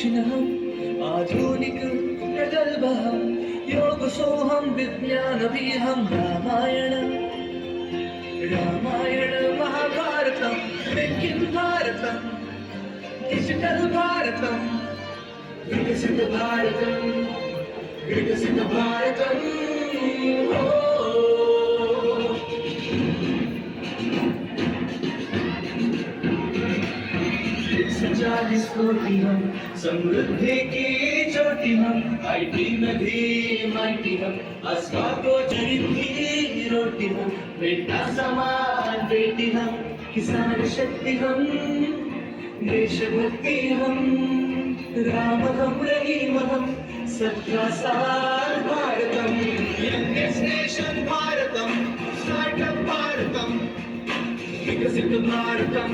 दक्षिणहम् आधुनिक प्रगल्भः योगसोऽहं विज्ञानवीहं रामायण महाभारतं मेकिंग भारतं डिजिटल भारतं विकसित भारतं हो 140 कोटी हम समृद्धि की चोटी हम आईटी में भी माइटी हम अस्का को चरित्री रोटी हम बेटा समान बेटी हम किसान शक्ति हम देशभक्ति हम राम हम रहीम हम सबका साथ Bharatam youngest nation Bharatam startup Bharatam विकसित भारतम